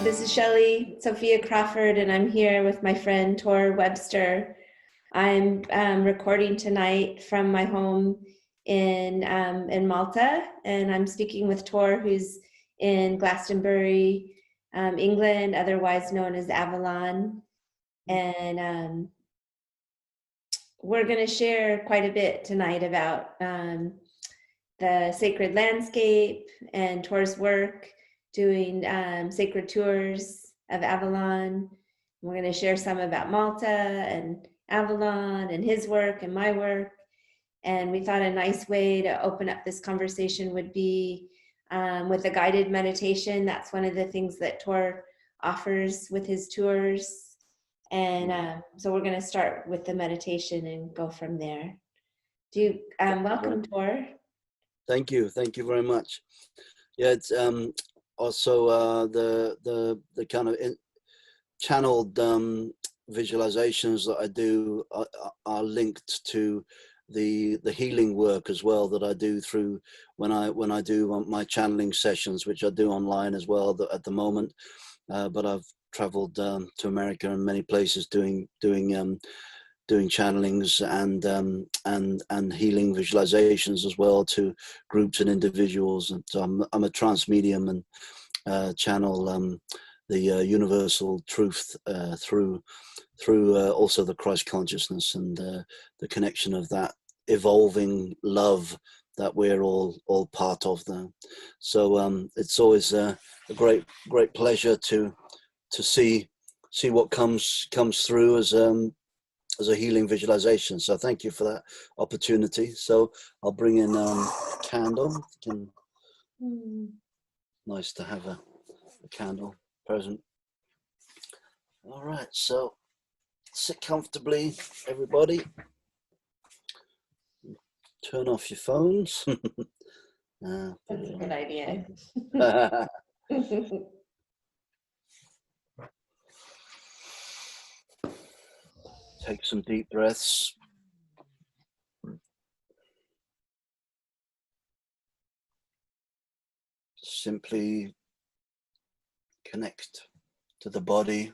This is Shelley Sophia Crawford, and I'm here with my friend Tor Webster. I'm recording tonight from my home in Malta, and I'm speaking with Tor, who's in Glastonbury, England, otherwise known as Avalon. And we're going to share quite a bit tonight about the sacred landscape and Tor's work, doing sacred tours of Avalon. We're going to share some about Malta and Avalon and his work and my work. And we thought a nice way to open up this conversation would be with a guided meditation. That's one of the things that Tor offers with his tours. And so we're going to start with the meditation and go from there. Welcome, Tor. Thank you very much. Yeah, it's also the kind of channeled visualizations that I do are linked to the healing work as well that I do through when I do my channeling sessions, which I do online as well at the moment. But I've traveled to America and many places doing channelings and healing visualizations as well to groups and individuals. And so I'm a trance medium and channel the universal truth through also the Christ consciousness and the connection of that evolving love that we're all part of there. So it's always a great pleasure to see what comes through as a healing visualization. So thank you for that opportunity. So I'll bring in a candle. Nice to have a candle present. All right, so sit comfortably, everybody. Turn off your phones. That's a good idea. Take some deep breaths. Simply connect to the body.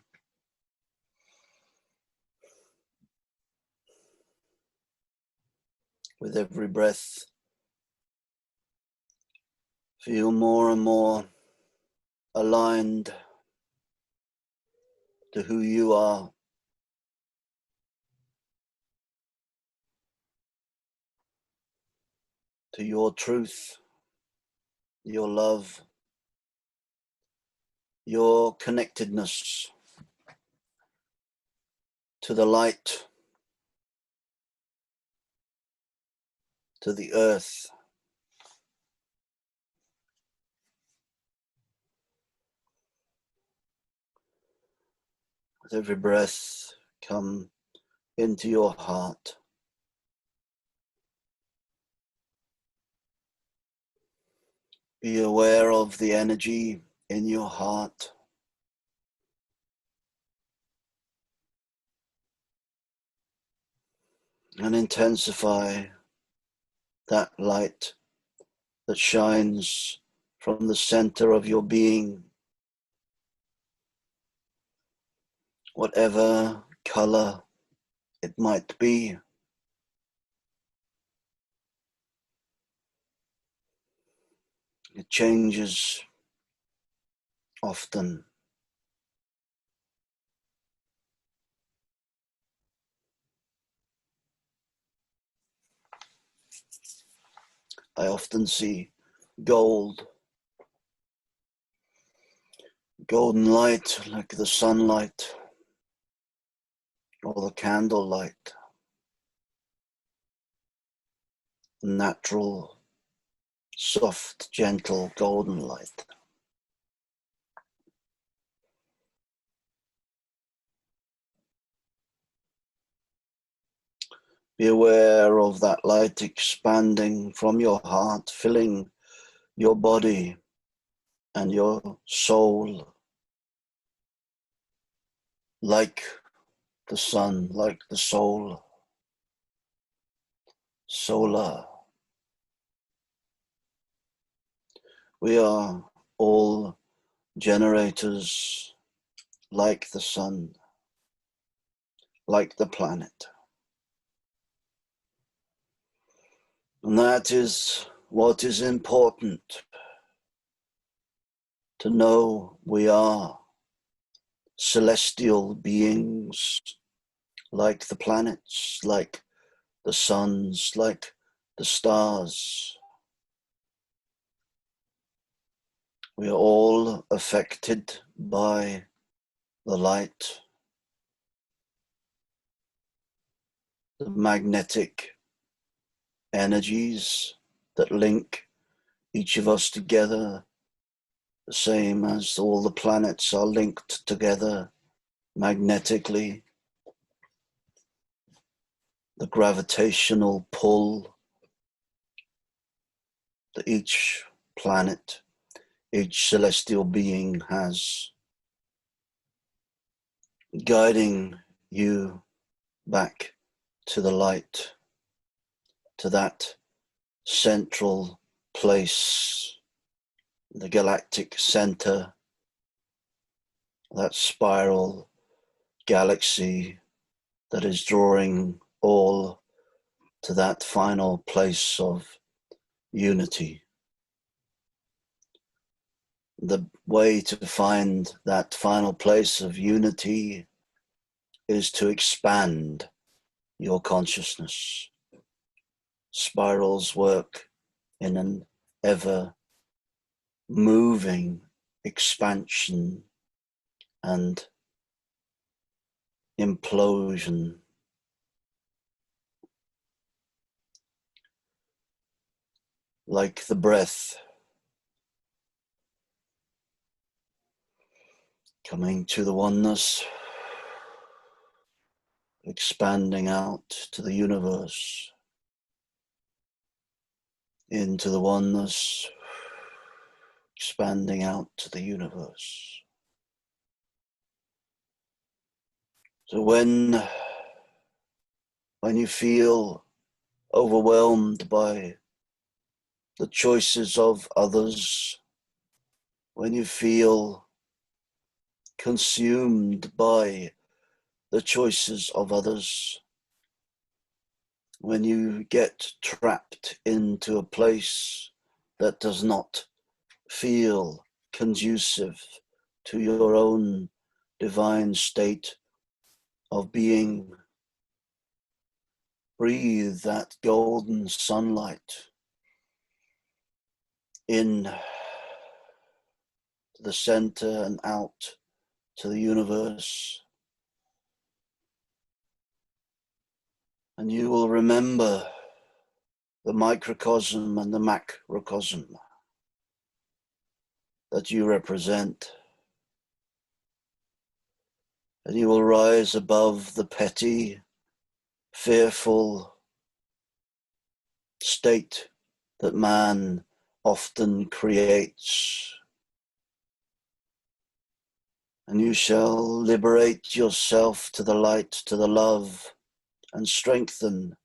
With every breath, feel more and more aligned to who you are. To your truth, your love, your connectedness to the light, to the earth. With every breath, come into your heart. Be aware of the energy in your heart. And intensify that light that shines from the center of your being. Whatever color it might be. It changes often. I often see golden light like the sunlight or the candle light. Natural, soft, gentle, golden light. Be aware of that light expanding from your heart, filling your body and your soul like the sun, like the soul. Solar. We are all generators like the sun, like the planet. And that is what is important to know. We are celestial beings like the planets, like the suns, like the stars. We are all affected by the light, the magnetic energies that link each of us together, the same as all the planets are linked together magnetically. The gravitational pull that each planet, each celestial being has, guiding you back to the light, to that central place, the galactic center, that spiral galaxy that is drawing all to that final place of unity. The way to find that final place of unity is to expand your consciousness. Spirals work in an ever moving expansion and implosion. Like the breath coming to the oneness, expanding out to the universe, into the oneness, expanding out to the universe. So when you feel overwhelmed by the choices of others, when you feel consumed by the choices of others, when you get trapped into a place that does not feel conducive to your own divine state of being, breathe that golden sunlight in to the center and out to the universe. And you will remember the microcosm and the macrocosm that you represent. And you will rise above the petty, fearful state that man often creates. And you shall liberate yourself to the light, to the love, and strengthen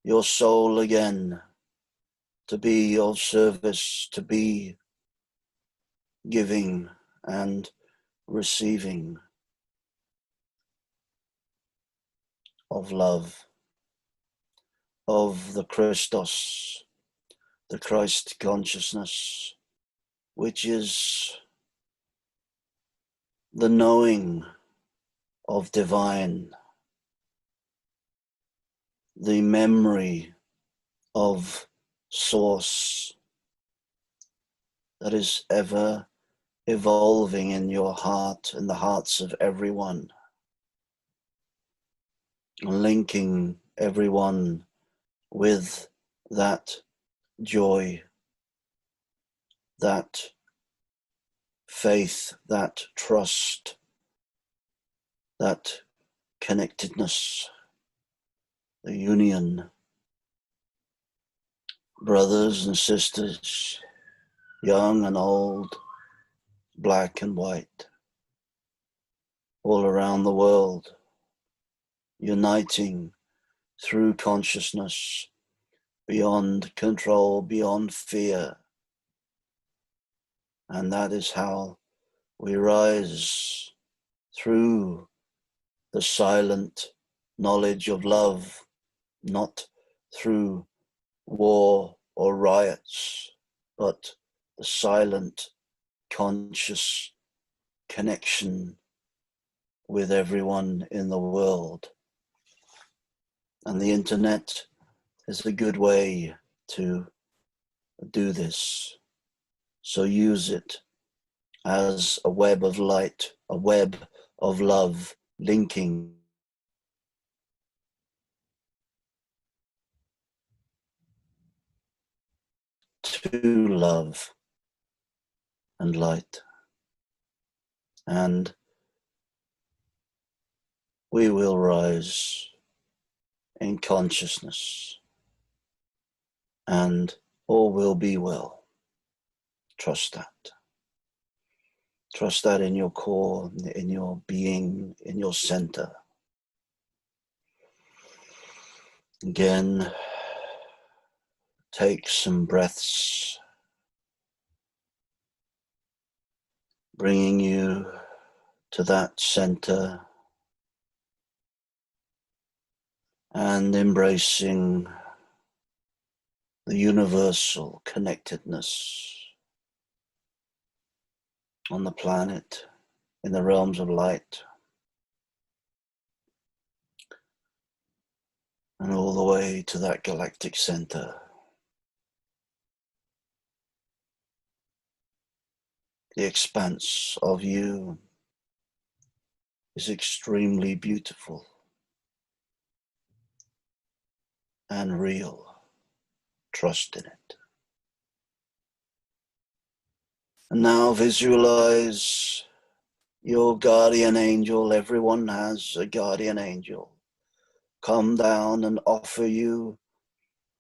your soul again to be of service, to be giving and receiving of love, of the Christos, the Christ consciousness, which is the knowing of divine, the memory of source that is ever evolving in your heart and the hearts of everyone, linking everyone with that joy, that faith, that trust, that connectedness, the union. Brothers and sisters, young and old, black and white, all around the world, uniting through consciousness, beyond control, beyond fear. And that is how We rise through the silent knowledge of love, not through war or riots, but the silent, conscious connection with everyone in the world. And the internet is a good way to do this. So use it as a web of light, a web of love, linking to love and light. And we will rise in consciousness, and all will be well. Trust that. Trust that in your core, in your being, in your center. Again, take some breaths, bringing you to that center and embracing the universal connectedness on the planet, in the realms of light, and all the way to that galactic center. The expanse of you is extremely beautiful and real. Trust in it. And now visualize your guardian angel. Everyone has a guardian angel. Come down and offer you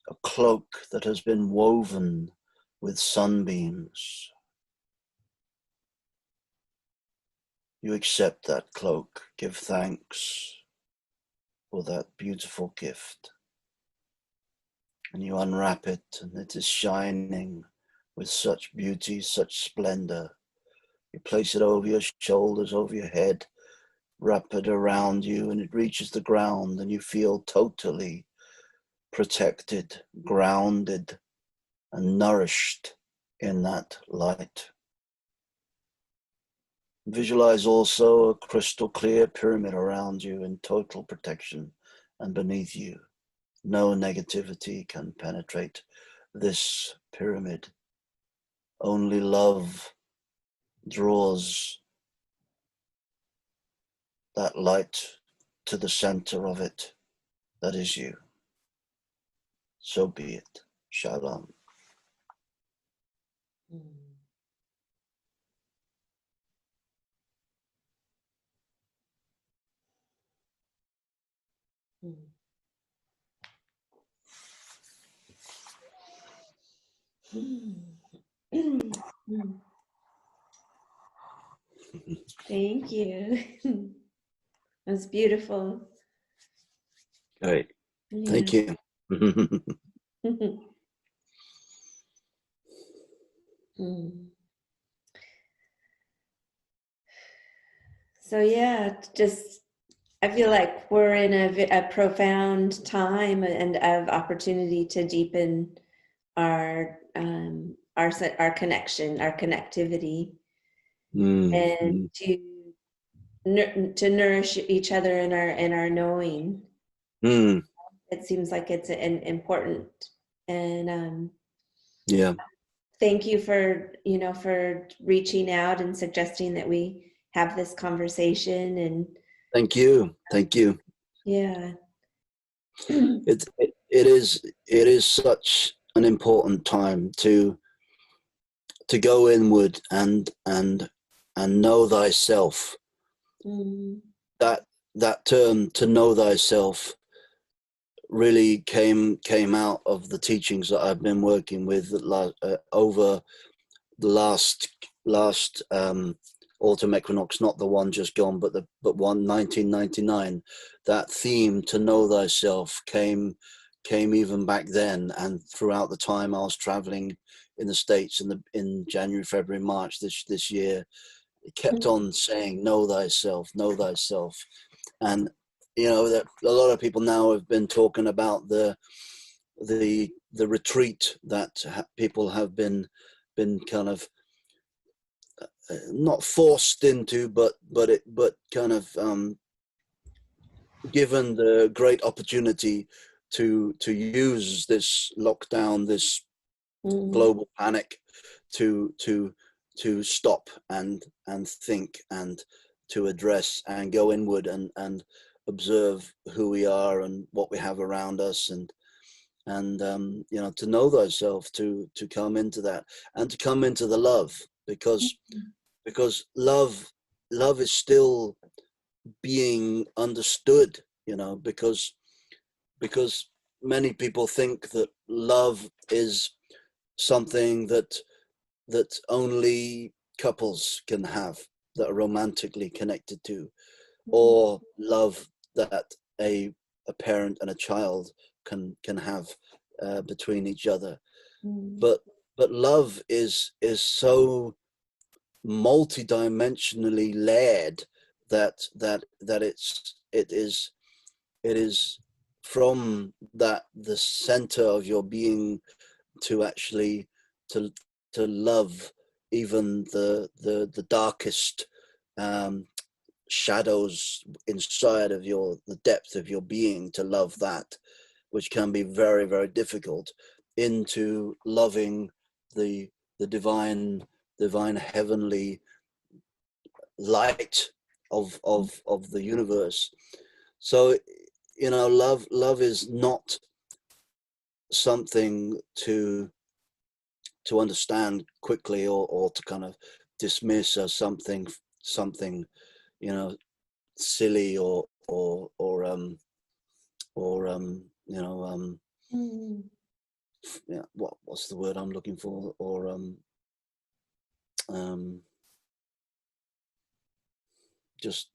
a cloak that has been woven with sunbeams. You accept that cloak, give thanks for that beautiful gift. And you unwrap it, and it is shining with such beauty, such splendor. You place it over your shoulders, over your head, wrap it around you, and it reaches the ground, and you feel totally protected, grounded, and nourished in that light. Visualize also a crystal clear pyramid around you in total protection, and beneath you, no negativity can penetrate this pyramid. Only love draws that light to the center of it. That is you. So be it. Shalom. Thank you. It was beautiful. Great. Yeah. Thank you. So yeah, just I feel like we're in a profound time and of opportunity to deepen our connection, our connectivity, and to nourish each other in our knowing. It seems like it's an important, and yeah. thank you for reaching out and suggesting that we have this conversation. And Thank you. yeah. It is such an important time to go inward and know thyself. That term, to know thyself, really came out of the teachings that I've been working with over the last autumn equinox, not the one just gone, but one 1999. That theme, to know thyself, came even back then, and throughout the time I was traveling in the States in January, February, March this year. kept on saying, know thyself, know thyself. And that a lot of people now have been talking about the retreat that people have been kind of not forced into, but kind of given the great opportunity to use this lockdown, this global panic, to stop and think, and to address and go inward and observe who we are and what we have around us, and to know thyself, to come into that, and to come into the love, because love is still being understood, because many people think that love is something that only couples can have, that are romantically connected to, or love that a parent and a child can have between each other. But love is so multidimensionally layered that it is from that the center of your being to actually to love even the darkest shadows inside of the depth of your being, to love that, which can be very, very difficult, into loving the divine heavenly light of the universe. So love is not something to understand quickly, or to kind of dismiss as something silly, or what's the word I'm looking for, or just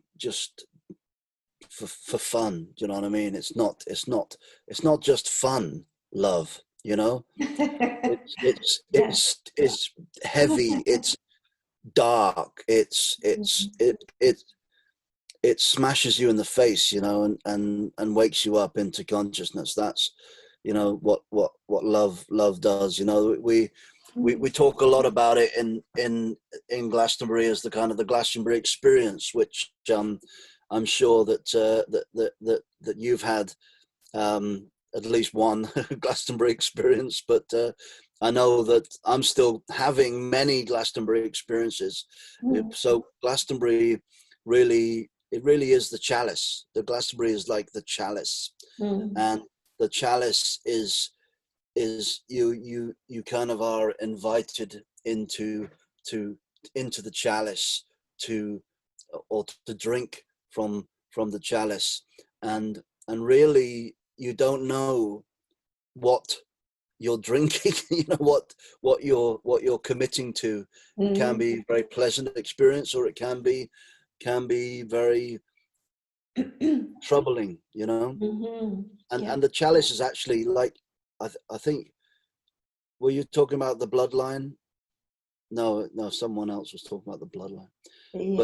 for fun. Do you know what I mean? It's not just fun love, it's heavy, it's dark, it smashes you in the face, and wakes you up into consciousness. That's what love does. We talk a lot about it in Glastonbury as the kind of the Glastonbury experience, which I'm sure that you've had at least one Glastonbury experience, but I know that I'm still having many Glastonbury experiences. So Glastonbury really is the chalice. The Glastonbury is like the chalice, and the chalice is you kind of are invited into the chalice to drink from the chalice, and really you don't know what you're drinking, what you're committing to. It can be a very pleasant experience, or it can be very troubling, and the chalice is actually like, I think, were you talking about the bloodline? No, someone else was talking about the bloodline. Yeah.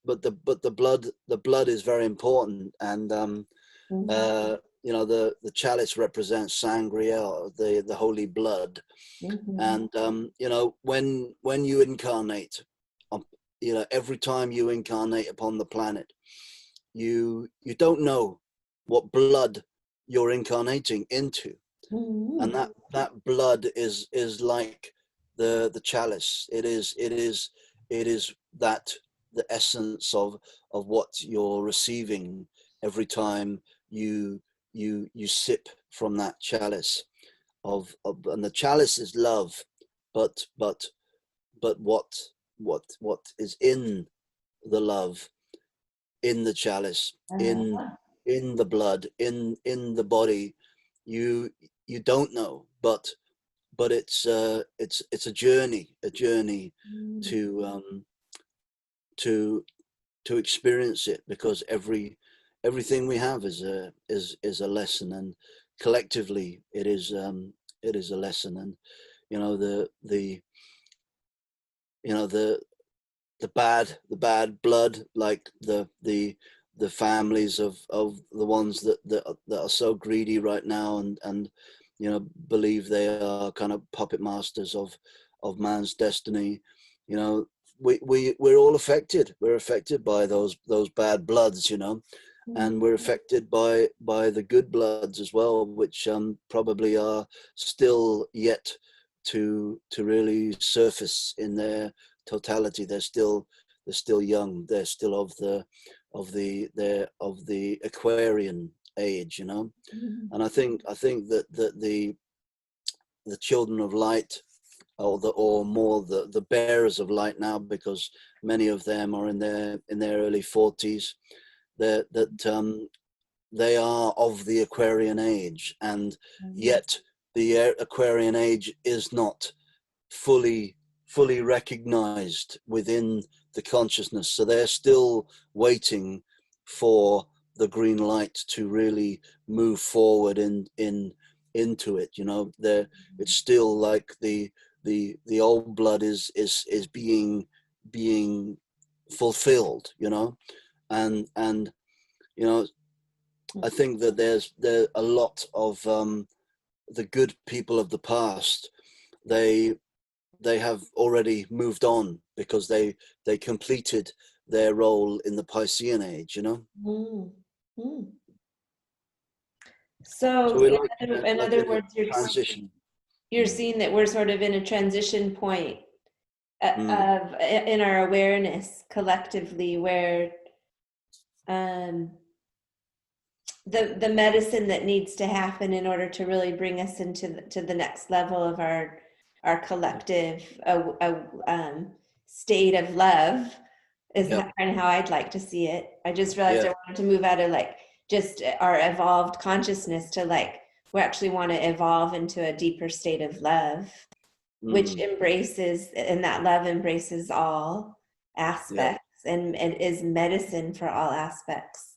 But the blood is very important, and the chalice represents sangria, the holy blood, and when you incarnate, every time you incarnate upon the planet, you don't know what blood you're incarnating into, and that blood is like the chalice. It is that the essence of what you're receiving every time you sip from that chalice of and the chalice is love, but what is in the love, in the chalice, in the blood, in the body, you don't know, but it's a journey to experience it, because everything we have is a lesson, and collectively it is a lesson. And the the bad blood, like the families of the ones that are so greedy right now, and believe they are kind of puppet masters of man's destiny. We're all affected. We're affected by those bad bloods, and we're affected by the good bloods as well, which probably are still yet to really surface in their totality. They're still young. They're still of the Aquarian age, and I think that the children of light, or more the bearers of light now, because many of them are in their early 40s, that they are of the Aquarian age, and yet the Aquarian age is not fully recognized within the consciousness. So they're still waiting for the green light to really move forward into it. It's still like the old blood is being fulfilled, and I think that there's a lot of the good people of the past. They have already moved on because they completed their role in the Piscean age, So we like in other words, transition. you're seeing that we're sort of in a transition point of in our awareness collectively, where the medicine that needs to happen in order to really bring us into to the next level of our collective state of love is kind of how I'd like to see it. I just realized I wanted to move out of like just our evolved consciousness to like we actually want to evolve into a deeper state of love, which embraces, and that love embraces all aspects and is medicine for all aspects.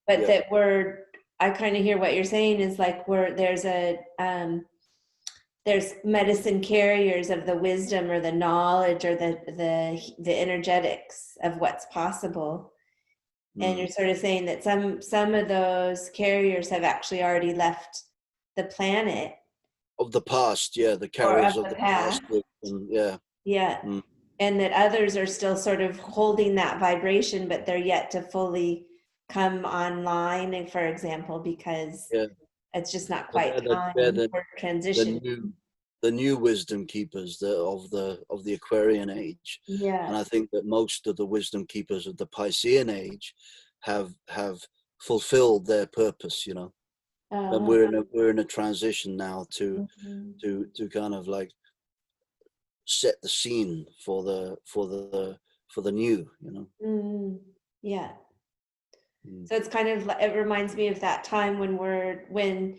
But that I kind of hear what you're saying is like there's medicine carriers of the wisdom or the knowledge or the energetics of what's possible. And you're sort of saying that some of those carriers have actually already left the planet. Of the past, the carriers of the past. And that others are still sort of holding that vibration, but they're yet to fully come online, and for example, because it's just not quite time for transition. The new wisdom keepers of the Aquarian age, and I think that most of the wisdom keepers of the Piscean age have fulfilled their purpose, and we're in a transition now to kind of like set the scene for the new, So it's kind of, it reminds me of that time when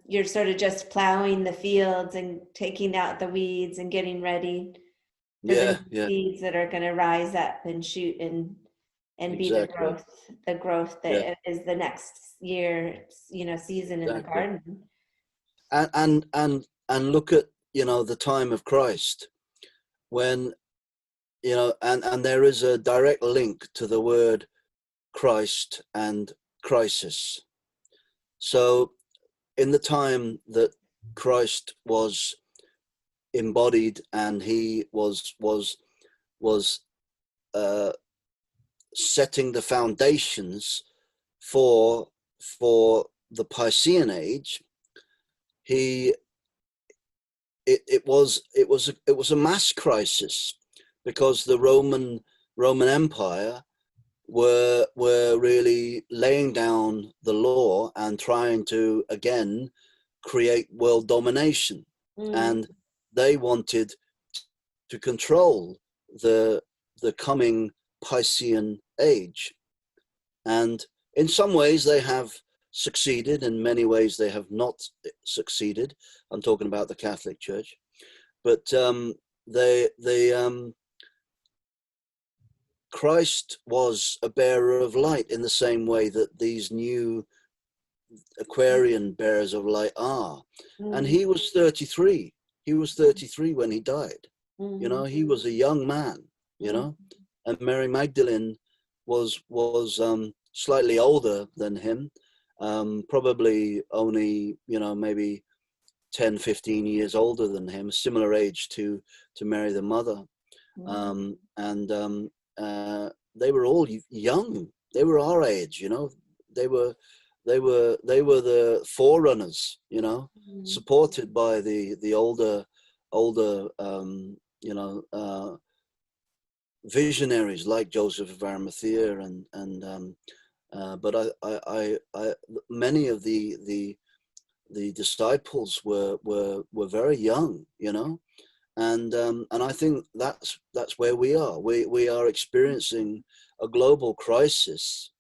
you're sort of just plowing the fields and taking out the weeds and getting ready for the seeds that are going to rise up and shoot and be the growth that is the next year, season in the garden. And look at the time of Christ, when and there is a direct link to the word Christ and crisis. So in the time that Christ was embodied, and he was setting the foundations for the Piscean age, it was a mass crisis, because the Roman Empire were really laying down the law and trying to again create world domination, and they wanted to control the coming Piscean age. And in some ways they have succeeded, in many ways they have not succeeded. I'm talking about the Catholic Church, but Christ was a bearer of light in the same way that these new Aquarian bearers of light are. And he was 33. He was 33 when he died. He was a young man. you know. And Mary Magdalene was slightly older than him, probably only, you know, maybe 10, 15 years older than him, similar age to Mary the mother. They were all young. They were our age, you know. They were the forerunners, you know, supported by the older you know, visionaries like Joseph of Arimathea, but many of the disciples were very young, you know, and I think that's where we are. We are experiencing a global crisis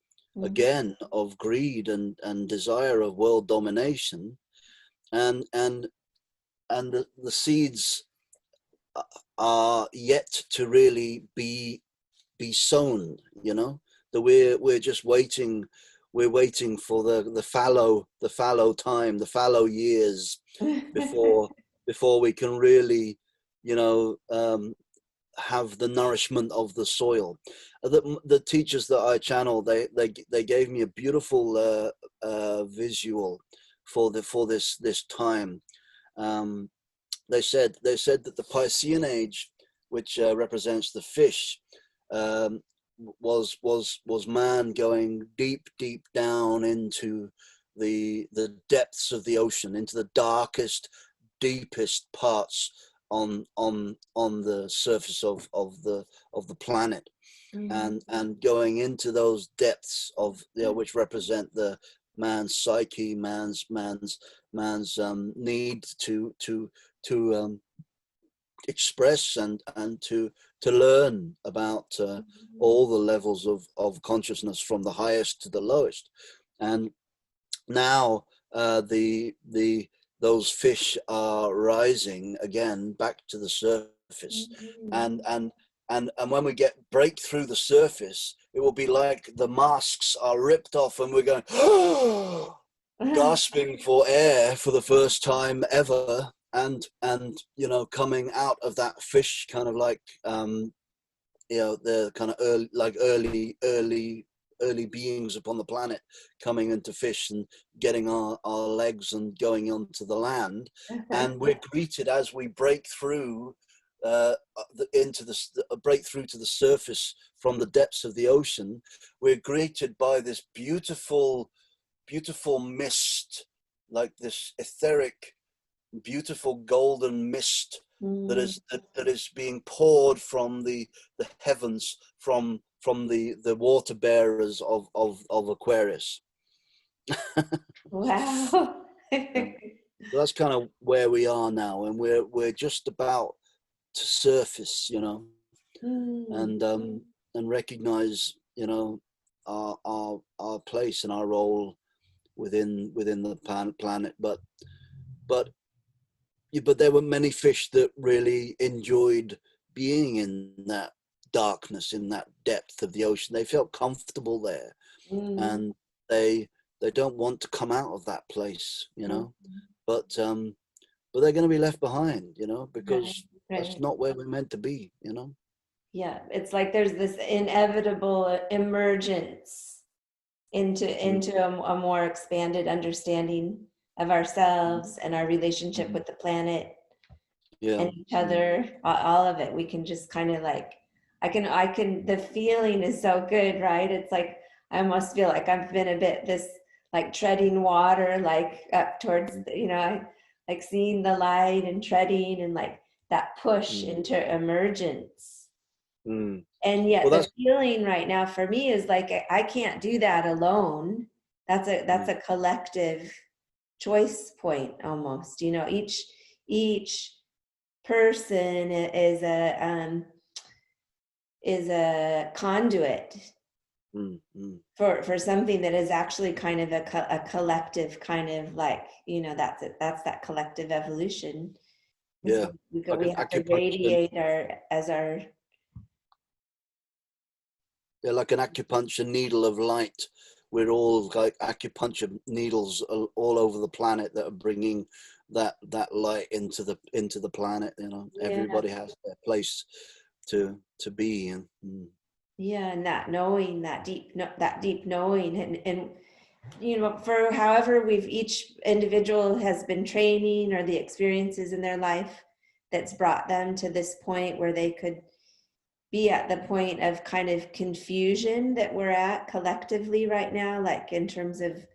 again of greed and desire of world domination, and the seeds are yet to really be sown, you know, that we're just waiting. We're waiting for the fallow time, the fallow years before we can really, you know, have the nourishment of the soil. The teachers that I channel, they gave me a beautiful visual for this time. They said that the Piscean age, which represents the fish, was man going deep down into the depths of the ocean, into the darkest, deepest parts on the surface of the planet, and going into those depths of, you know, which represent the man's psyche, man's need to express and to learn about all the levels of consciousness, from the highest to the lowest. And now those fish are rising again back to the surface, and when we break through the surface, it will be like the masks are ripped off and we're going gasping for air for the first time ever, and you know, coming out of that fish, kind of like you know, the kind of early beings upon the planet coming into fish and getting our legs and going onto the land. And we're greeted as we break through break through to the surface from the depths of the ocean. We're greeted by this beautiful mist, like this etheric, beautiful golden mist that is being poured from the heavens, from the water bearers of Aquarius. Wow. So that's kind of where we are now, and we're just about to surface, you know, and recognize, you know, our place and our role within the planet. But there were many fish that really enjoyed being in that darkness, in that depth of the ocean. They felt comfortable there, and they don't want to come out of that place, you know. But they're going to be left behind, you know, because that's not where we're meant to be, you know. Yeah, it's like there's this inevitable emergence into a more expanded understanding of ourselves and our relationship with the planet and each other, all of it. We can just kind of like, I can, the feeling is so good, right? It's like, I almost feel like I've been a bit this, like treading water, like up towards, you know, like seeing the light and treading and like that push into emergence. And yet the feeling right now for me is like, I can't do that alone. That's a collective choice point almost, you know. Each person is a conduit for something that is actually kind of a collective kind of, like, you know, that's that collective evolution. Yeah, so we have to radiate our yeah, like an acupuncture needle of light. We're all like acupuncture needles all over the planet that are bringing that light into the planet, you know. Everybody has their place to be. And yeah, and that knowing, that deep knowing, and you know, for however each individual has been training or the experiences in their life that's brought them to this point where they could be at the point of kind of confusion that we're at collectively right now, like in terms of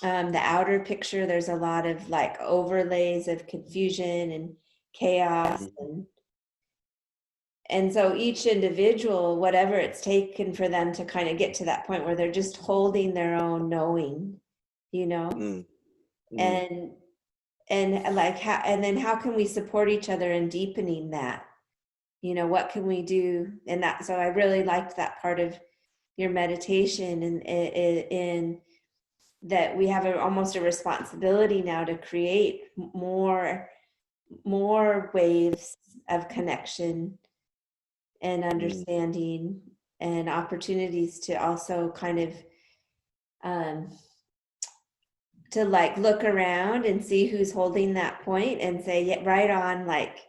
the outer picture. There's a lot of like overlays of confusion and chaos, and so each individual, whatever it's taken for them to kind of get to that point where they're just holding their own knowing, you know. and like how, and then how can we support each other in deepening that, you know, what can we do in that? So I really liked that part of your meditation, and in that we have almost a responsibility now to create more waves of connection and understanding and opportunities to also kind of to like look around and see who's holding that point and say, yeah, right on, like,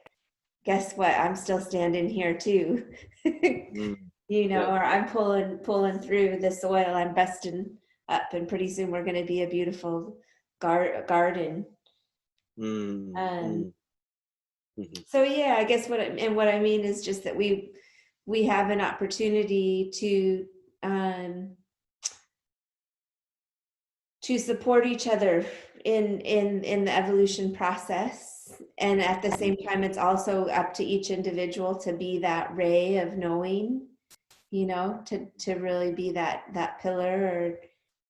guess what, I'm still standing here too. You know, or I'm pulling through the soil, I'm busting up, and pretty soon we're going to be a beautiful garden. So yeah, I guess what I mean is just that we have an opportunity to support each other in the evolution process, and at the same time it's also up to each individual to be that ray of knowing, you know, to really be that pillar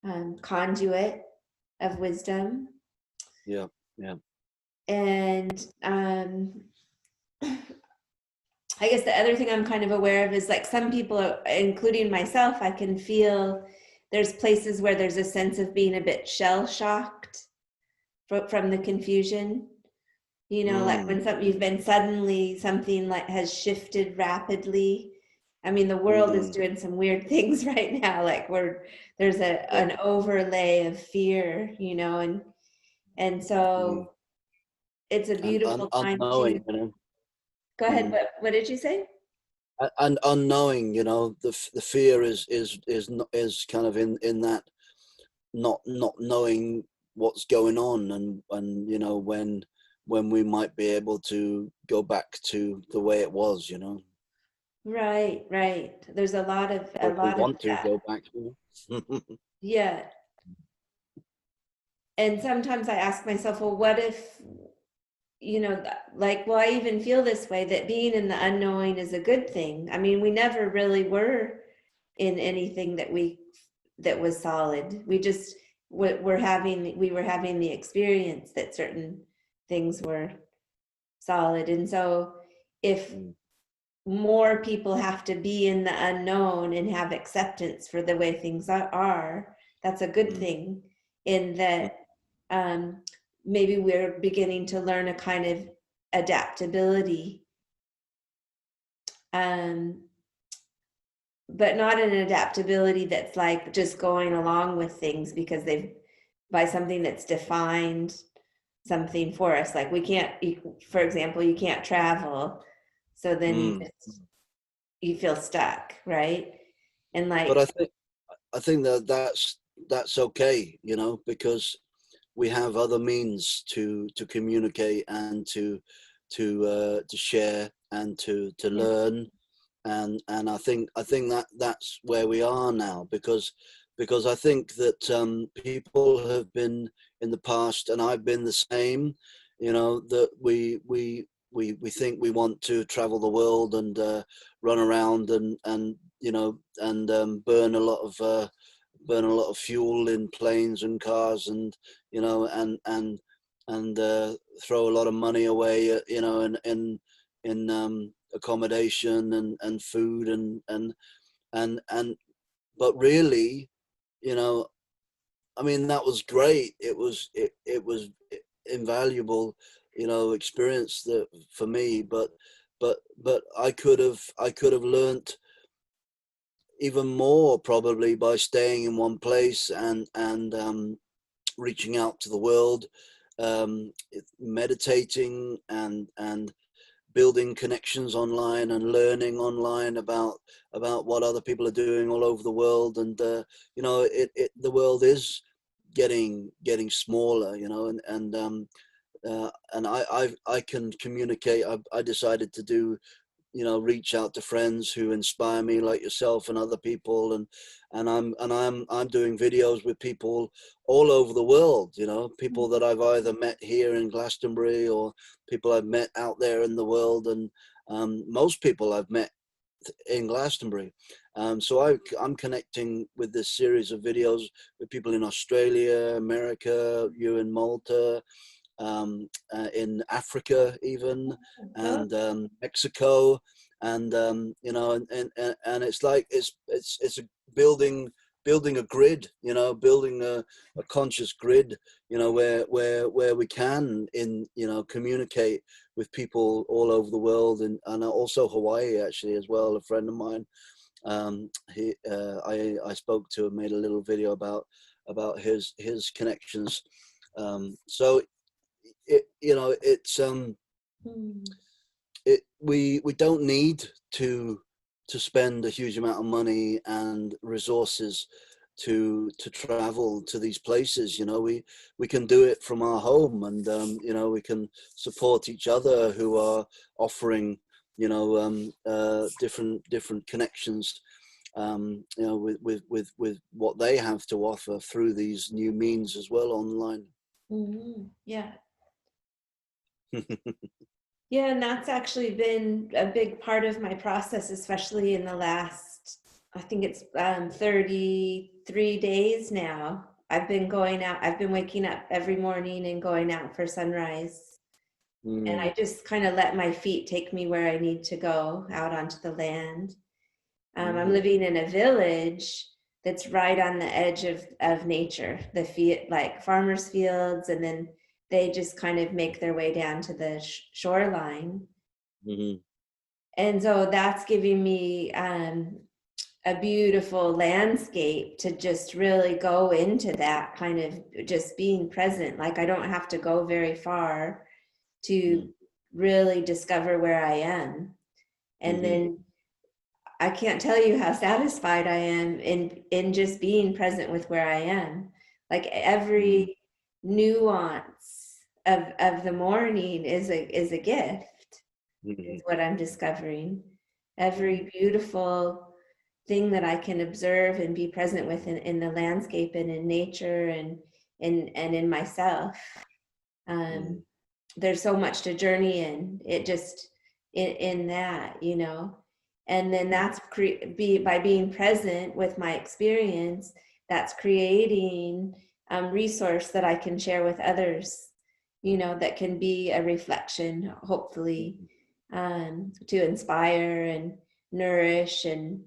or conduit of wisdom. And I guess the other thing I'm kind of aware of is, like, some people, including myself, I can feel there's places where there's a sense of being a bit shell-shocked from the confusion. You know, like when you've been suddenly, something like has shifted rapidly. I mean, the world is doing some weird things right now. Like there's an overlay of fear, you know, and so it's a beautiful time to. Unknowing, you know. Go ahead. What did you say? And unknowing, you know, the fear is kind of in that not knowing what's going on, and you know, when we might be able to go back to the way it was, you know. Right. There's a lot of to go back to. Yeah. And sometimes I ask myself, well, what if, you know, like, well, I even feel this way, that being in the unknowing is a good thing. I mean, we never really were in anything that was solid. We just we were having the experience that certain things were solid. And so if more people have to be in the unknown and have acceptance for the way things are, that's a good thing, in that maybe we're beginning to learn a kind of adaptability, but not an adaptability that's like just going along with things because by something that's defined something for us. Like we can't, for example, you can't travel, so then you feel stuck, right? And like, but I think that's okay, you know, because we have other means to communicate and to share and to learn, and I think that's where we are now, because I think that people have been in the past, and I've been the same, you know, that we think we want to travel the world and run around and you know, and burn a lot of fuel in planes and cars, and you know, and throw a lot of money away, you know, in accommodation and food and but really, you know, I mean, that was great. It was invaluable, you know, experience that for me, but I could have learnt even more probably by staying in one place and reaching out to the world, meditating and building connections online and learning online about what other people are doing all over the world. And you know, the world is getting smaller, you know, and I can communicate. I decided to do, you know, reach out to friends who inspire me, like yourself and other people, and I'm doing videos with people all over the world, you know, people that I've either met here in Glastonbury or people I've met out there in the world, and most people I've met in Glastonbury. So I'm connecting with this series of videos with people in Australia, America, you in Malta, in Africa even, and Mexico, and you know, and it's like it's a building a grid, you know, building a conscious grid, you know, where we can, you know, communicate with people all over the world, and also Hawaii actually as well. A friend of mine, I spoke to and made a little video about his connections. So you know, it's we don't need to spend a huge amount of money and resources to travel to these places. You know, we can do it from our home, and you know, we can support each other who are offering, you know, different connections, you know, with what they have to offer through these new means as well online. Yeah. Yeah, and that's actually been a big part of my process, especially in the last, I think it's 33 days now. I've been going out, I've been waking up every morning and going out for sunrise. And I just kind of let my feet take me where I need to go, out onto the land. I'm living in a village that's right on the edge of nature, like farmers' fields, and then they just kind of make their way down to the shoreline. And so that's giving me a beautiful landscape to just really go into that kind of just being present. Like I don't have to go very far to really discover where I am. And then I can't tell you how satisfied I am in just being present with where I am. Like every nuance of the morning is a gift, is what I'm discovering. Every beautiful thing that I can observe and be present with in the landscape and in nature and in myself. There's so much to journey in. It just in that, you know. And then that's by being present with my experience, that's creating resource that I can share with others, you know, that can be a reflection, hopefully, to inspire and nourish and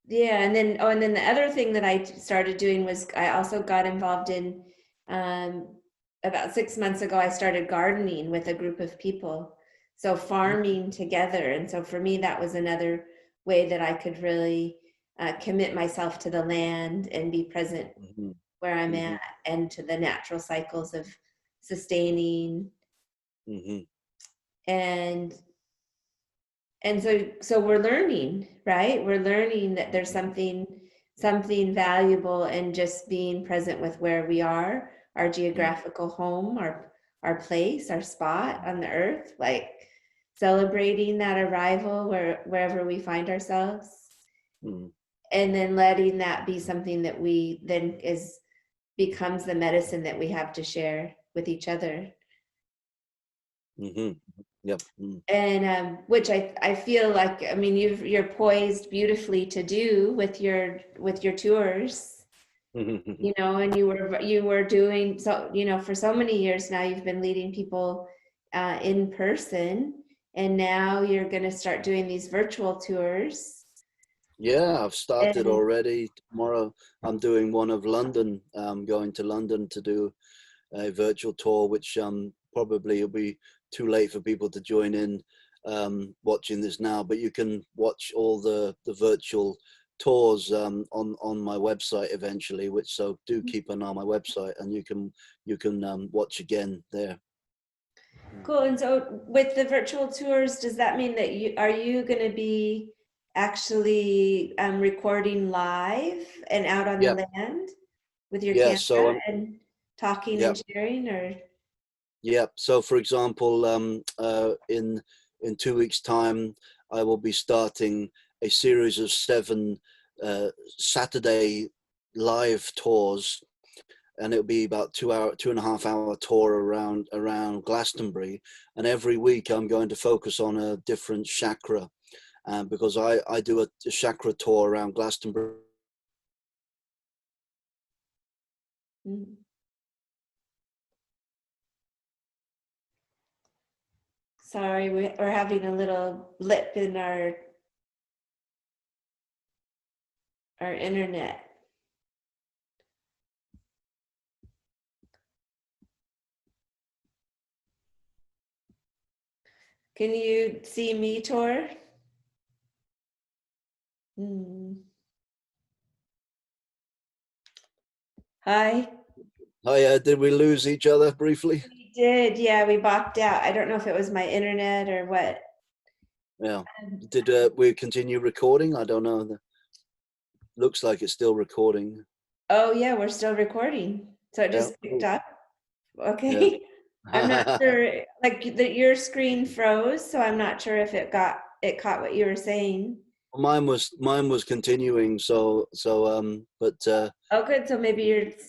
yeah. And then the other thing that I started doing was I also got involved in about 6 months ago, I started gardening with a group of people. So farming together. And so for me, that was another way that I could really commit myself to the land and be present where I'm at, and to the natural cycles of sustaining. And so we're learning, right? We're learning that there's something valuable in just being present with where we are, our geographical home, our place, our spot on the earth, like celebrating that arrival wherever we find ourselves, and then letting that be something that we then becomes the medicine that we have to share with each other. Yep. And which I feel like, I mean, you're poised beautifully to do with your tours. You know, and you were doing so, you know, for so many years now, you've been leading people in person, and now you're going to start doing these virtual tours. Yeah, I've started already. Tomorrow I'm doing one of London. I'm going to London to do a virtual tour, which probably will be too late for people to join in watching this now, but you can watch all the virtual tours on my website eventually, so do keep an eye on my website, and you can watch again there. Cool. And so with the virtual tours, does that mean that you going to be actually recording live and out on the Yeah, land with your yeah. camera and talking Yeah, and sharing, or? yeah. So, for example, in 2 weeks' time, I will be starting a series of 7 Saturday live tours, and it'll be about 2.5 hour tour around Glastonbury. And every week, I'm going to focus on a different chakra, because I do a chakra tour around Glastonbury. Mm. Sorry, we're having a little blip in our internet. Can you see me, Tor? Hmm. Hi. Oh yeah, did we lose each other briefly? We did, yeah, we bopped out. I don't know if it was my internet or what. Yeah. Did we continue recording? I don't know. Looks like it's still recording. Oh yeah, we're still recording. So it Yeah. just picked Cool. up. Yeah. Okay. I'm not sure, like your screen froze, so I'm not sure if it caught what you were saying. Mine was continuing. But Oh good, so maybe it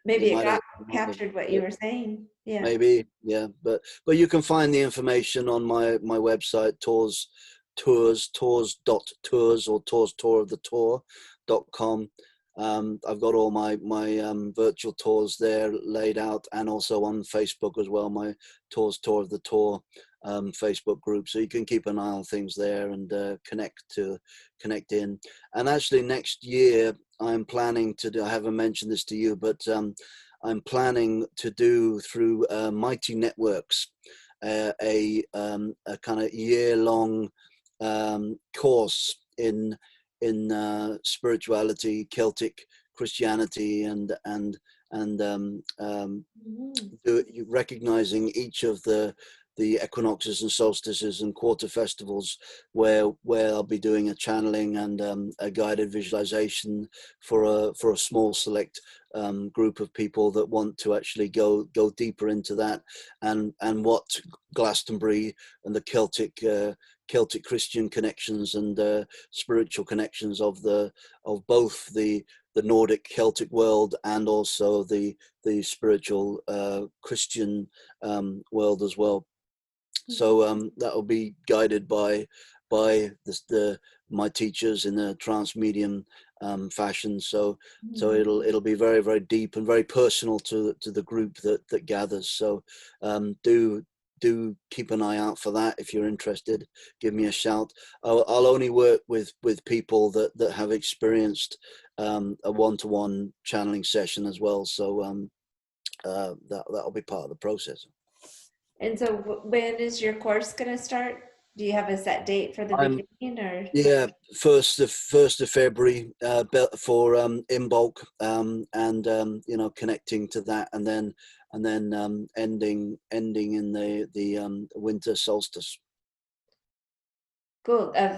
it might have, captured what you yeah, were saying. Yeah. maybe, yeah. But you can find the information on my website, tours.tours or tour of the tour.com. I've got all my virtual tours there laid out, and also on Facebook as well, my tour of the tour Facebook group, so you can keep an eye on things there and connect in. And actually next year I'm planning to do, I haven't mentioned this to you, but I'm planning to do through Mighty Networks a kind of year-long course in spirituality, Celtic Christianity, and Mhm. recognizing each of the equinoxes and solstices and quarter festivals, where I'll be doing a channeling and a guided visualization for a small select group of people that want to actually go deeper into that, and what Glastonbury and the Celtic Christian connections and spiritual connections of both the Nordic Celtic world and also the spiritual Christian world as well. So that will be guided by my teachers in a trance medium fashion. So Mhm. it'll be very, very deep and very personal to the group that gathers. So do keep an eye out for that. If you're interested, give me a shout. I'll only work with people that have experienced a one-to-one channeling session as well. So that'll be part of the process. And so when is your course going to start? Do you have a set date for the I'm beginning, or? Yeah, first of February, for in bulk, and connecting to that, and then ending in the winter solstice. Cool. Of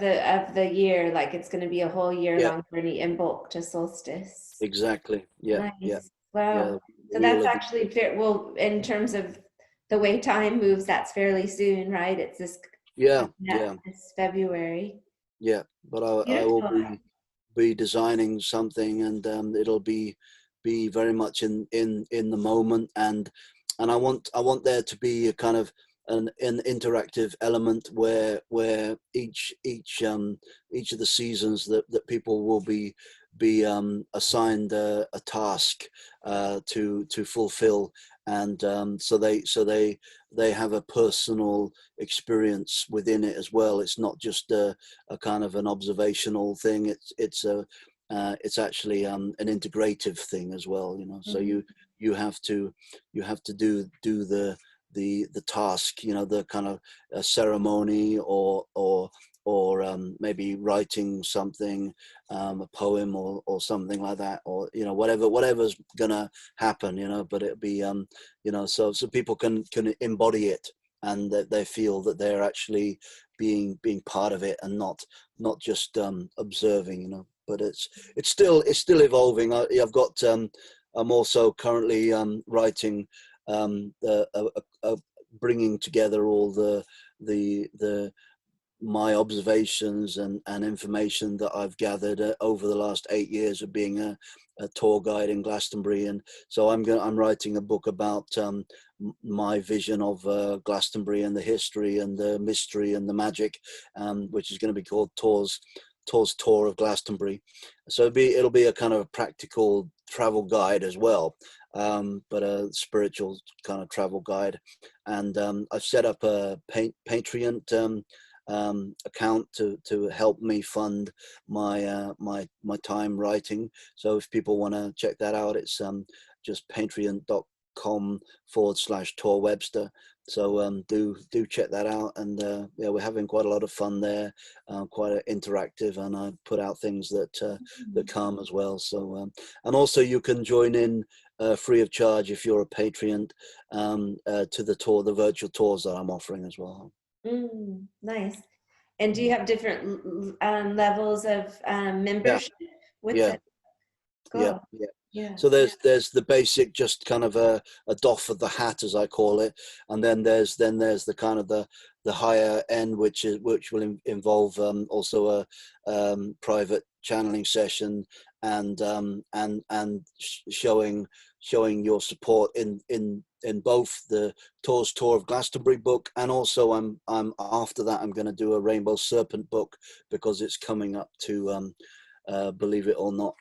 the year, like it's going to be a whole year Yeah, long journey in bulk to solstice. exactly. Yeah, yeah, Nice. yeah. Wow. The So wheel that's of the actually fair. Well, in terms of the way time moves, that's fairly soon, right? It's yeah, yeah, this February. yeah. But I will Beautiful. be designing something, and it'll be very much in the moment, and I want there to be a kind of an interactive element where each of the seasons that people will be assigned a task to fulfill, and so they have a personal experience within it as well. It's not just a kind of an observational thing. It's actually an integrative thing as well. So Mhm. you have to do the task. The kind of a ceremony or maybe writing something, a poem or something like that, or whatever's gonna happen, but it'll be so people can embody it, and that they feel that they're actually being part of it, and not just observing, but it's still evolving. I've got I'm also currently writing bringing together all the my observations and information that I've gathered over the last 8 years of being a tour guide in Glastonbury. And so I'm writing a book about my vision of Glastonbury and the history and the mystery and the magic, which is going to be called Tor's Tour of Glastonbury. So it'll be a kind of a practical travel guide as well, but a spiritual kind of travel guide. And I've set up a Patreon account to help me fund my my time writing. So if people want to check that out, it's just patreon.com/Tor Webster. So do check that out. And yeah, we're having quite a lot of fun there, quite interactive, and I put out things that come as well. So and also you can join in free of charge if you're a Patreon to the virtual tours that I'm offering as well. Nice. And do you have different levels of membership with Yeah. it? Cool. Yeah. So there's the basic, just kind of a doff of the hat, as I call it, and then there's the kind of the higher end, which will involve also a private channeling session, and showing your support in both the Tor's Tour of Glastonbury book, and also I'm after that I'm going to do a Rainbow Serpent book, because it's coming up to believe it or not,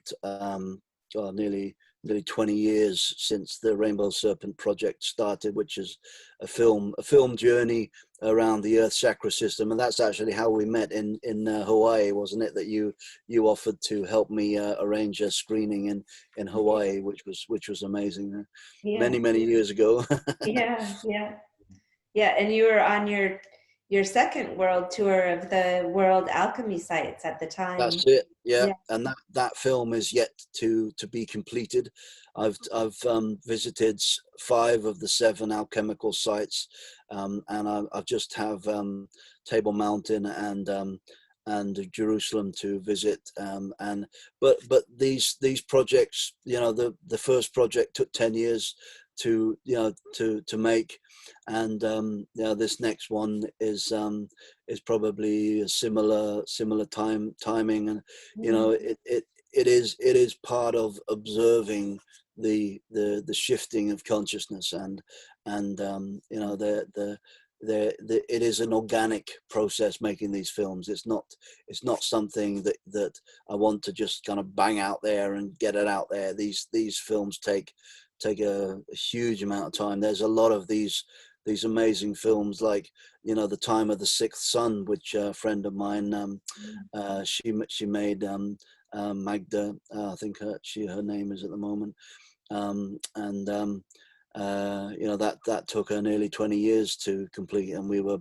nearly 20 years since the Rainbow Serpent project started, which is a film journey around the Earth chakra system. And that's actually how we met in Hawaii, wasn't it? That you offered to help me arrange a screening in Hawaii, which was amazing. Many years ago. Yeah. And you were on your second world tour of the world alchemy sites at the time. That's it. Yeah. And that film is yet to be completed. I've visited 5 of the 7 alchemical sites, and I just have Table Mountain and Jerusalem to visit. But these projects, the first project took 10 years to make, and this next one is probably a similar timing, and it is part of observing the shifting of consciousness, and it is an organic process making these films. It's not something that I want to just kind of bang out there and get it out there. These films take a huge amount of time. There's a lot of these amazing films, like The Time of the Sixth Sun, which a friend of mine, she made, Magda, I think her name is at the moment, that took her nearly 20 years to complete, and we were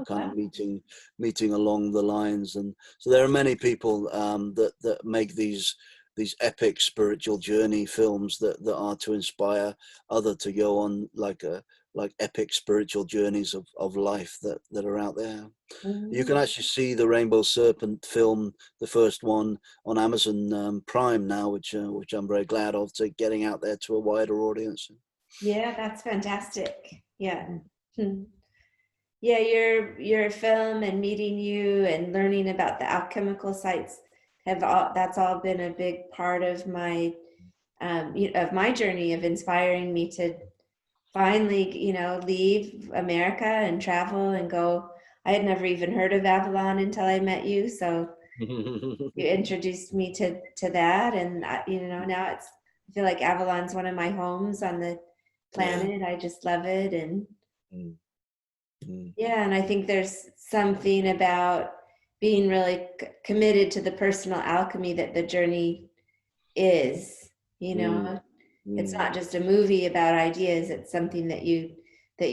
kind of meeting along the lines. And so there are many people that make these epic spiritual journey films that are to inspire other to go on like epic spiritual journeys of life that are out there. You can actually see the Rainbow Serpent film, the first one, on Amazon Prime now, which I'm very glad of, to getting out there to a wider audience. Yeah, that's fantastic. Yeah. Yeah, your film and meeting you and learning about the alchemical sites that's all been a big part of my journey of inspiring me to finally, leave America and travel and go. I had never even heard of Avalon until I met you, so you introduced me to that, and now I feel like Avalon's one of my homes on the planet. I just love it, and and I think there's something about being really committed to the personal alchemy that the journey is. It's not just a movie about ideas. It's something that you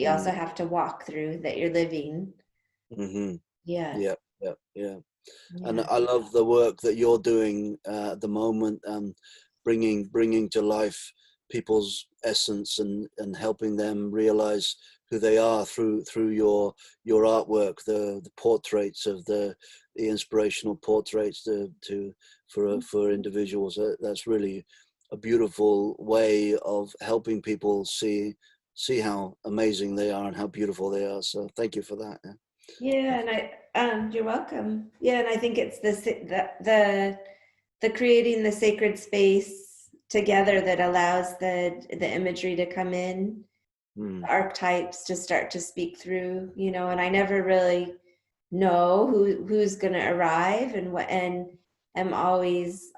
also have to walk through, that you're living. Yeah. Yeah, yeah. And Yeah. I love the work that you're doing at the moment, bringing to life people's essence and helping them realize who they are through your artwork, the portraits of the inspirational portraits for individuals. That's really a beautiful way of helping people see how amazing they are and how beautiful they are. So thank you for that. Yeah. Yeah, and you're welcome. Yeah, and I think it's the creating the sacred space together that allows the imagery to come in, Mm, the archetypes to start to speak through, and I never really know who's going to arrive and I'm always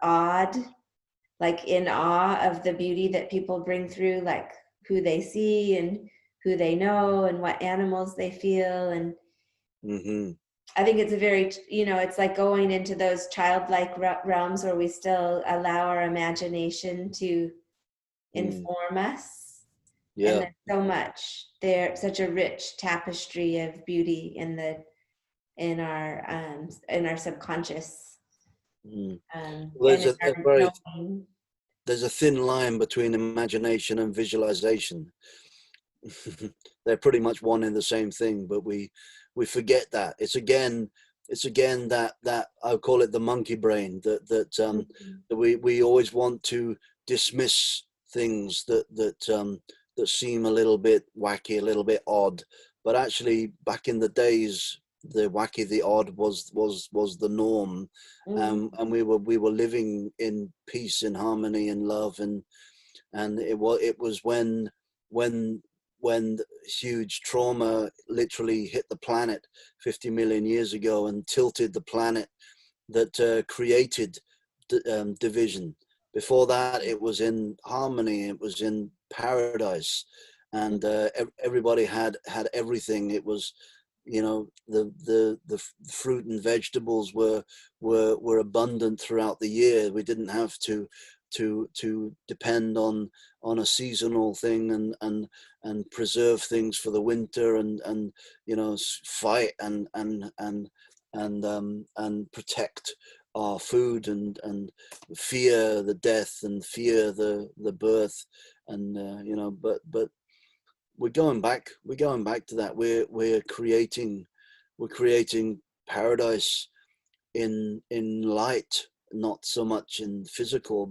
like in awe of the beauty that people bring through, like who they see and who they know and what animals they feel. And mm-hmm. I think it's a very, it's like going into those childlike realms where we still allow our imagination to Mm, inform us. And yeah. there's so much there, such a rich tapestry of beauty in our subconscious, Mm. Well, and in our knowing. there's a thin line between imagination and visualization. They're pretty much one and the same thing, but we forget that. It's again that I call it the monkey brain, that we always want to dismiss things that seem a little bit wacky, a little bit odd, but actually back in the days, the wacky, the odd was the norm. And we were living in peace, in harmony, in love, and it was when when huge trauma literally hit the planet 50 million years ago and tilted the planet, that created division. Before that, it was in harmony, it was in paradise, and everybody had everything. It was, the fruit and vegetables were abundant throughout the year. We didn't have to depend on a seasonal thing and preserve things for the winter, and fight and protect our food, and fear the death and fear the birth, and but we're going back to that. We're creating paradise in light, not so much in physical.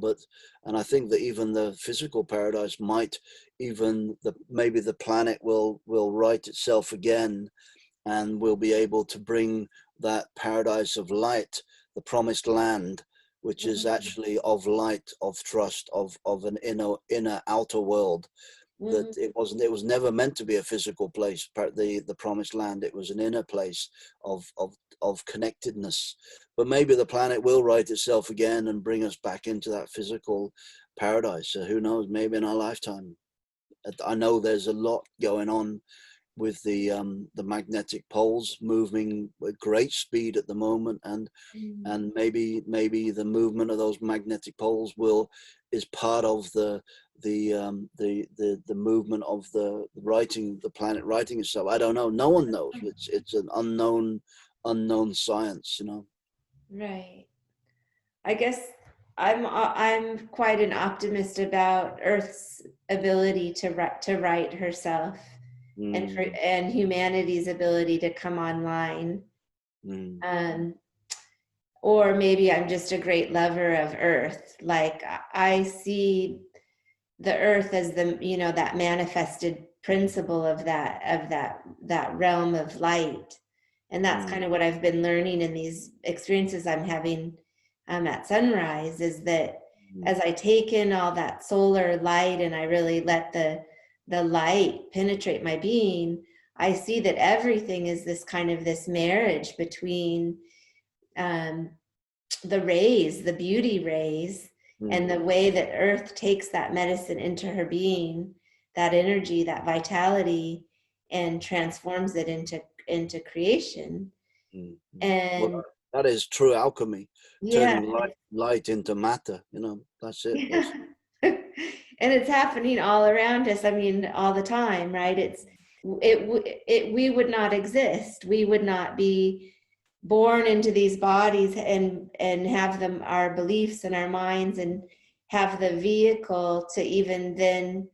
And I think that even the physical paradise might, maybe the planet will right itself again, and we'll be able to bring that paradise of light, the promised land, which is actually of light, of trust, of an inner outer world. That it was never meant to be a physical place, the promised land. It was an inner place of connectedness. But maybe the planet will right itself again and bring us back into that physical paradise. So who knows, maybe in our lifetime. I know there's a lot going on with the magnetic poles moving with great speed at the moment, and maybe the movement of those magnetic poles is part of the movement of the planet writing itself. I don't know. No one knows. It's an unknown science. Right. I guess I'm quite an optimist about Earth's ability to right herself, and humanity's ability to come online. Um, or maybe I'm just a great lover of Earth. Like I see the Earth as that manifested principle of that realm of light. And that's kind of what I've been learning in these experiences I'm having at sunrise, is that as I take in all that solar light and I really let the light penetrate my being, I see that everything is this marriage between the rays, the beauty rays, and the way that Earth takes that medicine into her being, that energy, that vitality, and transforms it into creation. Well, And that is true alchemy, yeah, turning light into matter. That's it. and it's happening all around us. I mean, all the time, right? We would not exist. We would not be born into these bodies and have them, our beliefs and our minds, and have the vehicle to even then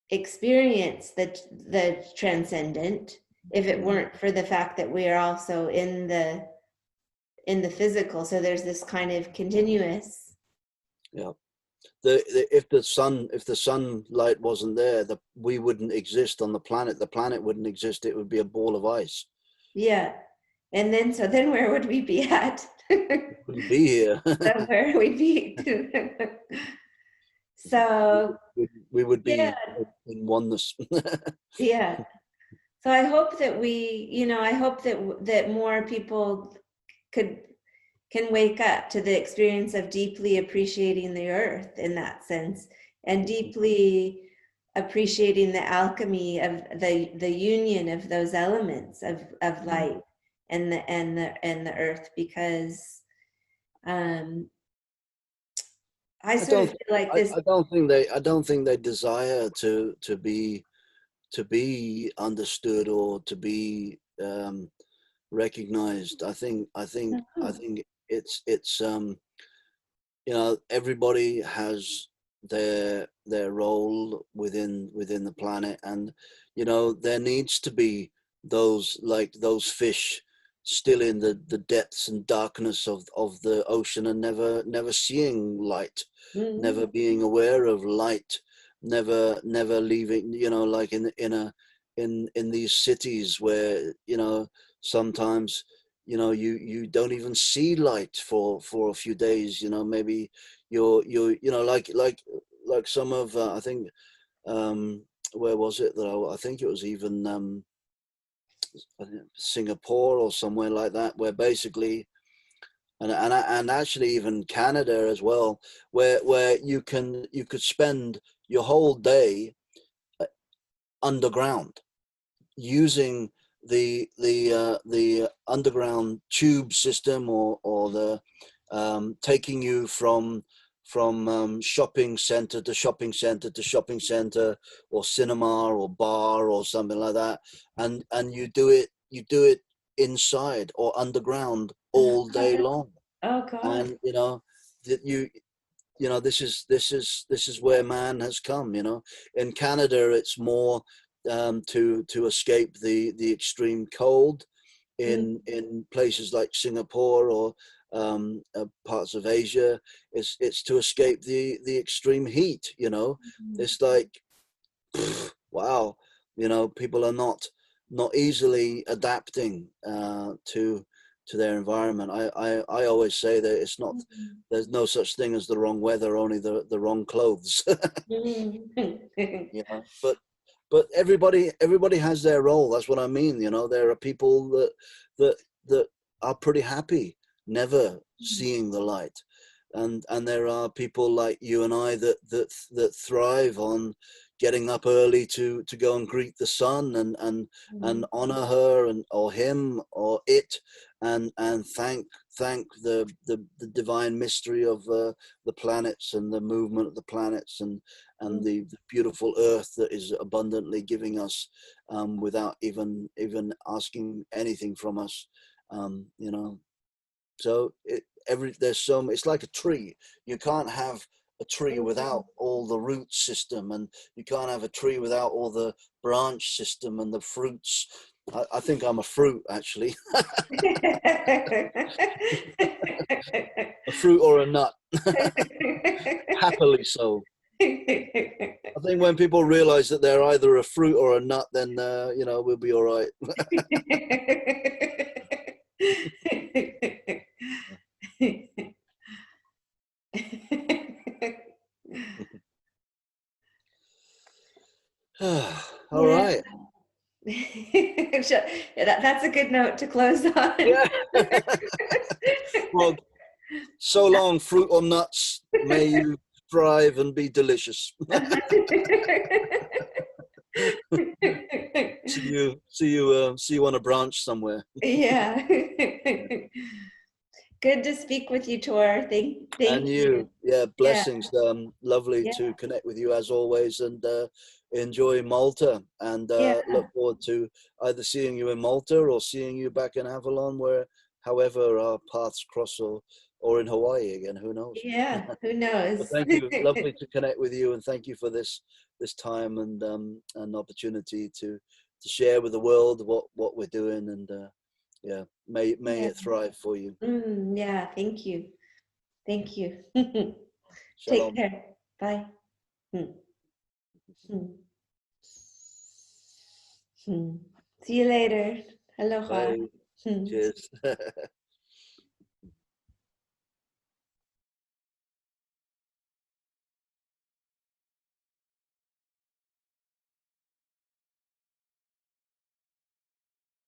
experience the transcendent, if it weren't for the fact that we are also in the physical. So there's this kind of continuous. Yeah. If the sunlight wasn't there, we wouldn't exist on the planet. The planet wouldn't exist. It would be a ball of ice. Yeah. And then, so then where would we be at? Wouldn't be here. Somewhere we'd be. So we would be yeah. in oneness. Yeah. So I hope that I hope that more people can wake up to the experience of deeply appreciating the earth in that sense, and deeply appreciating the alchemy of the union of those elements of light and the earth, because I sort of feel like this. I don't think they desire to be understood or to be recognized. I think it's everybody has their role within the planet, and there needs to be those fish still in the depths and darkness of the ocean, and never seeing light, never being aware of light, never leaving, like in these cities where sometimes you don't even see light for a few days. Maybe you're like some of I think where was it that I think it was even Singapore or somewhere like that, where basically and actually even Canada as well, where you could spend your whole day underground, using the underground tube system, or the taking you from shopping center to shopping center to shopping center, or cinema or bar or something like that, and you do it inside or underground all day long. Oh God. And that this is where man has come. In Canada it's more to escape the extreme cold. In places like Singapore or parts of Asia, it's to escape the extreme heat. It's like, wow, people are not easily adapting to their environment. I always say that it's not, there's no such thing as the wrong weather, only the wrong clothes. But everybody has their role. That's what I mean. There are people that are pretty happy never seeing the light, and there are people like you and I that thrive on getting up early to go and greet the sun, and honor her or him or it, and thank the divine mystery of the planets and the movement of the planets, and the beautiful earth that is abundantly giving us, without even asking anything from us. So it's like a tree. You can't have a tree without all the root system, and you can't have a tree without all the branch system and the fruits. I think I'm a fruit, actually. A fruit or a nut. Happily so. I think when people realize that they're either a fruit or a nut, then we'll be all right. All right. That's a good note to close on. Yeah. Well, so long, fruit or nuts. May you thrive and be delicious. See you on a branch somewhere. Yeah. Good to speak with you, Tor. Thank and you. Yeah, blessings. Yeah. Lovely to connect with you as always, and enjoy Malta, and look forward to either seeing you in Malta or seeing you back in Avalon, however our paths cross, or in Hawaii again, who knows? Yeah, who But knows? thank you. Lovely to connect with you, and thank you for this time and opportunity to share with the world what we're doing, and yeah, may Yeah. it thrive for you. Yeah, thank you. Thank you. Take Shalom. care. Bye. Hmm. Hmm. Hmm. See you later. Aloha. Bye. Hmm. Cheers.